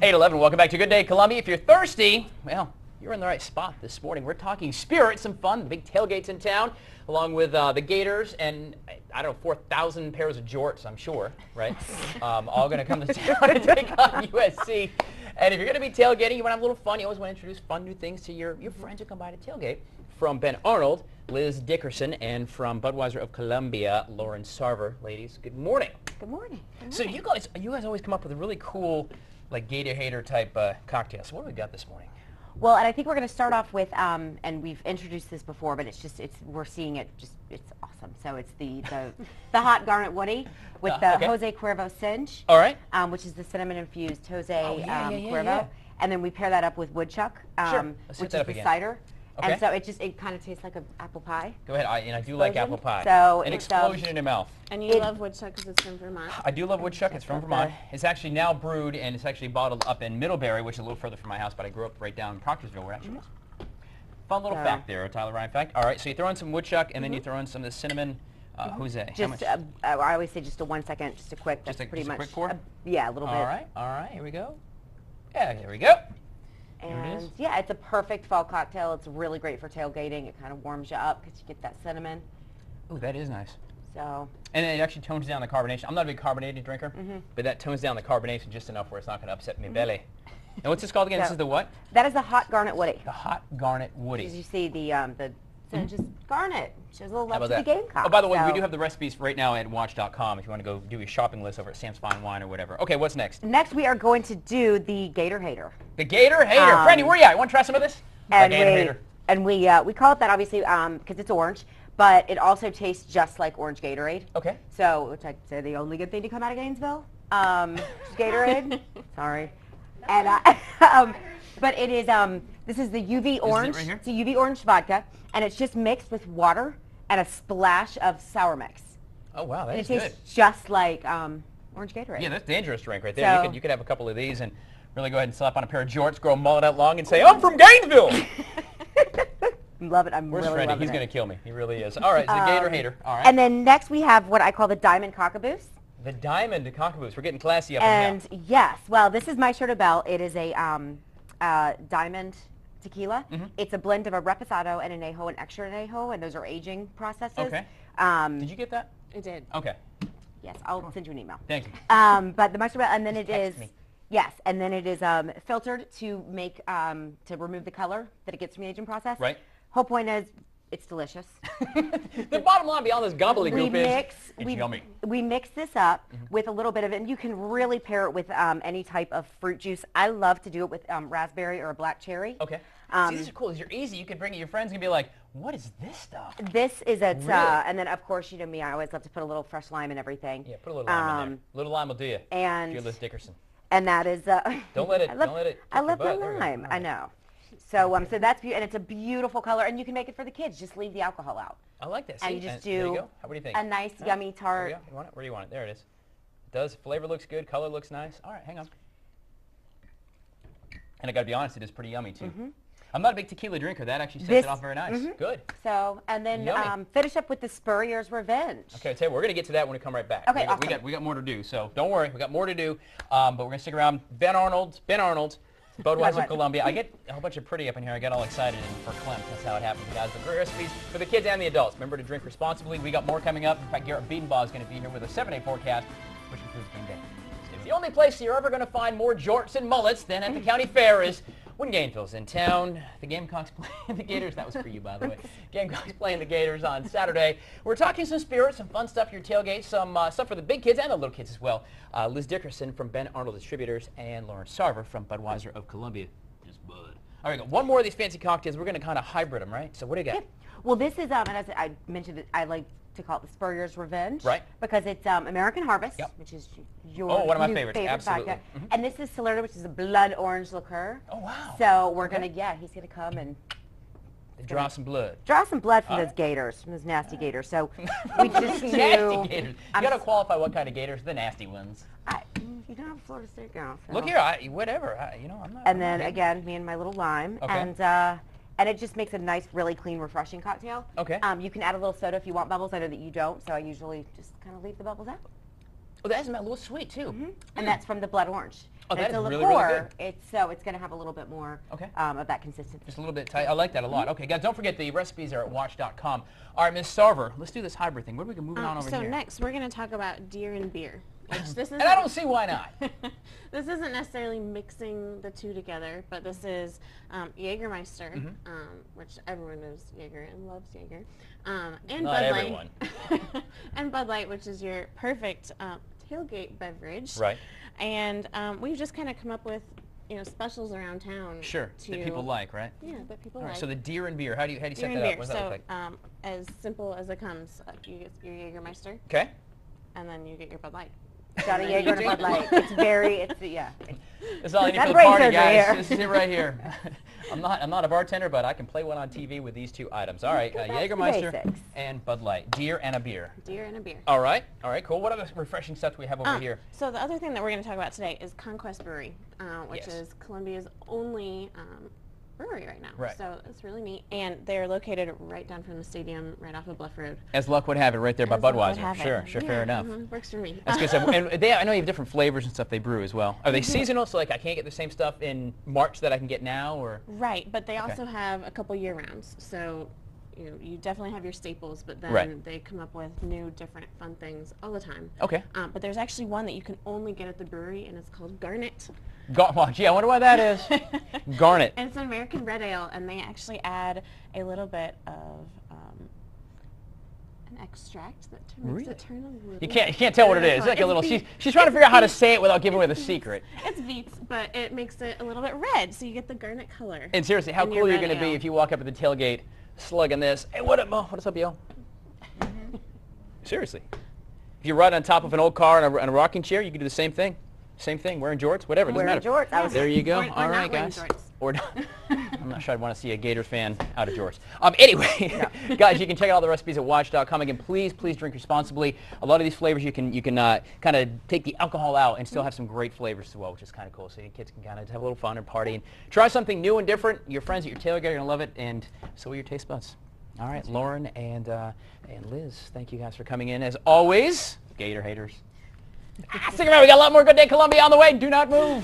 8:11, welcome back to Good Day Columbia. If you're thirsty, well, you're in the right spot this morning. We're talking spirit, some fun, the big tailgates in town, along with the Gators and, I don't know, 4,000 pairs of jorts, I'm sure, right? All going to come to town and take on USC. And if you're going to be tailgating, you want to have a little fun, you always want to introduce fun new things to your friends who come by to tailgate. From Ben Arnold, Liz Dickerson, and from Budweiser of Columbia, Lauren Sarver. Ladies, good morning. Good morning. So you guys always come up with a really cool, like Gator Hator type cocktails. So what do we got this morning? Well, and I think we're going to start off with, and we've introduced this before, but we're seeing it it's awesome. So it's the hot garnet woody with the Jose Cuervo Singe. All right. Which is the cinnamon infused Jose Cuervo, and then we pair that up with woodchuck, which is the cider. Okay. And so it kind of tastes like an apple pie. Go ahead. I do like apple pie. So an explosion in your mouth. And you love woodchuck because it's from Vermont. I do love woodchuck. It's from Vermont. It's actually now brewed and it's actually bottled up in Middlebury, which is a little further from my house, but I grew up right down in Proctorsville, where actually fun little fact there, Tyler Ryan fact. All right, so you throw in some woodchuck and then you throw in some of the cinnamon. Jose. Just I always say just a 1 second, just a quick. That's pretty much. Quick pour. Yeah, a little bit. All right. Here we go. Yeah, here we go. And yeah, it's a perfect fall cocktail. It's really great for tailgating. It kind of warms you up because you get that cinnamon. Ooh, that is nice. So. And it actually tones down the carbonation. I'm not a big carbonated drinker, but that tones down the carbonation just enough where it's not going to upset my belly. And what's this called again? This is the what? That is the hot garnet woody. The hot garnet woody. As you see, just garnet. Shows a little love to the Gamecock. Oh, by the way, we do have the recipes right now at WACH.com if you want to go do your shopping list over at Sam's Fine Wine or whatever. Okay, what's next? Next, we are going to do the Gator Hator. The Gator Hator. Franny, where are you at? You want to try some of this? And we call it that obviously because it's orange, but it also tastes just like orange Gatorade. Okay. So, which I'd say the only good thing to come out of Gainesville, Gatorade. Sorry. And but it is this is the UV orange. Is it right here? It's a UV orange vodka, and it's just mixed with water and a splash of sour mix. Oh wow, that's good. And it tastes just like orange Gatorade. Yeah, that's a dangerous drink right there. So, you could have a couple of these and really go ahead and slap on a pair of jorts, grow a mullet out long, and say, "I'm from Gainesville." Love it. I'm Where's really Freddie? loving He's it. going to kill me. He really is. All right, so the Gator Hator. All right. And then next we have what I call the Diamond Cockaboose. The Diamond Cockaboose. We're getting classy up in here. And yes, well, this is my Bell. It is a diamond tequila. It's a blend of a reposado and añejo and extra añejo, and those are aging processes. Okay. Did you get that? I did. Okay. Yes, I'll send you an email. Thank you. But the Bell, and then Just it is. text me. Yes, and then it is filtered to make to remove the color that it gets from the aging process. Right. Whole point is, it's delicious. The bottom line beyond this gobbledygook is it's yummy. We mix this up with a little bit of it, and you can really pair it with any type of fruit juice. I love to do it with raspberry or a black cherry. Okay. See, these are cool. These are easy. You could bring it to your friends and be like, what is this stuff? This is a, Really? And then of course, you know me, I always love to put a little fresh lime and everything. Yeah, put a little lime in there. A little lime will do you. And if you're Liz Dickerson. And that is, Don't let it. I love my lime. I know. So, so that's beautiful, and it's a beautiful color, and you can make it for the kids. Just leave the alcohol out. I like that. See? And you just there you do go. What do you think? a nice, yummy tart. There you go. You want it? Where do you want it? There it is. It does. Flavor looks good. Color looks nice. All right, hang on. And I got to be honest, it is pretty yummy too. I'm not a big tequila drinker. That actually sets it off very nice. Good. So, and then finish up with the Spurrier's Revenge. Okay, tell you what, we're going to get to that when we come right back. Okay, we got more to do, so don't worry. We got more to do, but we're going to stick around. Ben Arnold, Budweiser of Columbia. I get a whole bunch of pretty up in here. I got all excited for Clem. That's how it happens, guys. The great recipes for the kids and the adults. Remember to drink responsibly. We got more coming up. In fact, Garrett Biedenbaugh is going to be here with a 7-day forecast, which includes game day. It's the only place you're ever going to find more jorts and mullets than at the county fair is when Gainesville's in town. The Gamecocks playing the Gators. That was for you, by the way. Gamecocks playing the Gators on Saturday. We're talking some spirits, some fun stuff for your tailgate, some stuff for the big kids and the little kids as well. Liz Dickerson from Ben Arnold Distributors and Lauren Sarver from Budweiser of Columbia. Just Bud. All right, we got one more of these fancy cocktails. We're going to kind of hybrid them, right? So what do you got? Yeah. Well, this is, and as I mentioned, I like to call it the Spurrier's Revenge. Right. Because it's American Harvest, which is your one of my new favorites. favorite Absolutely. vodka. And this is Salerno, which is a blood orange liqueur. Oh, wow. So we're going to, he's going to come and draw some blood. Draw some blood from those gators, from those nasty gators. So we just do... Nasty gators. You got to qualify what kind of gators. The nasty ones. You don't have a Florida State girl. So. Look here, whatever. I'm not. And then again, me and my little lime. Okay. And it just makes a nice, really clean, refreshing cocktail. Okay. You can add a little soda if you want bubbles. I know that you don't, so I usually just kind of leave the bubbles out. Oh, that is a little sweet too. And that's from the blood orange. Oh, and that it's is a really, liqueur. really good. It's going to have a little bit more of that consistency. Just a little bit tight. I like that a lot. Okay, guys, don't forget the recipes are at watch.com. All right, Ms. Sarver, let's do this hybrid thing. What are we moving on over here? So next, we're going to talk about deer and beer. Which this And I don't see why not. This isn't necessarily mixing the two together, but this is Jägermeister, which everyone knows Jaeger and loves Jaeger, and Not Bud everyone. Light, and Bud Light, which is your perfect tailgate beverage. Right. And we've just kind of come up with specials around town. Sure. That people like, right? Yeah, that people All right. like. So the deer and beer. How do you set that up? What does that look like? As simple as it comes, you get your Jägermeister. Okay. And then you get your Bud Light. Got a Jaeger and a Bud Light. It's very, yeah. That's all I need That for the brain party, surgery guys. here. This is it right here. I'm not a bartender, but I can play one on TV with these two items. All right, Jägermeister basics. and Bud Light. Deer and a beer. Deer and a beer. All right, cool. What other refreshing stuff do we have over here? So the other thing that we're going to talk about today is Conquest Brewery, which is Columbia's only brewery right now. Right. So it's really neat. And they're located right down from the stadium, right off of Bluff Road. As luck would have it, right there by As luck would Budweiser. have it. Sure, Yeah, fair enough. Works for me. That's good stuff. And I know you have different flavors and stuff they brew as well. Are they seasonal? So like I can't get the same stuff in March that I can get now, or? Right, but they also have a couple year-rounds. So you definitely have your staples, but then they come up with new, different, fun things all the time. Okay. But there's actually one that you can only get at the brewery, and it's called Garnet. Well, gee, I wonder why that is. Garnet. And it's an American red ale, and they actually add a little bit of an extract that makes it turn a little. You can't tell what it is. It's like a little. She's trying to figure out how to say it without giving away the secret. It's Beets, but it makes it a little bit red, so you get the garnet color. And seriously, how in your cool are you red going to be ale. if you walk up at the tailgate, slugging this? Hey, what up, Mo? What's up, yo? Seriously, if you ride on top of an old car and a rocking chair, you can do the same thing. Same thing, wearing jorts, whatever, doesn't matter. Wearing jorts. There you go. Or All right, not wearing guys. jorts. Or not. I'm not sure I'd want to see a Gator fan out of jorts. Anyway, guys, you can check out all the recipes at watch.com. Again, please drink responsibly. A lot of these flavors you can kind of take the alcohol out and still have some great flavors as well, which is kind of cool. So your kids can kind of have a little fun and party and try something new and different. Your friends at your tailgate are going to love it, and so will your taste buds. All right, Lauren and Liz, thank you guys for coming in. As always, Gator haters. Stick around, we got a lot more Good Day Columbia on the way. Do not move.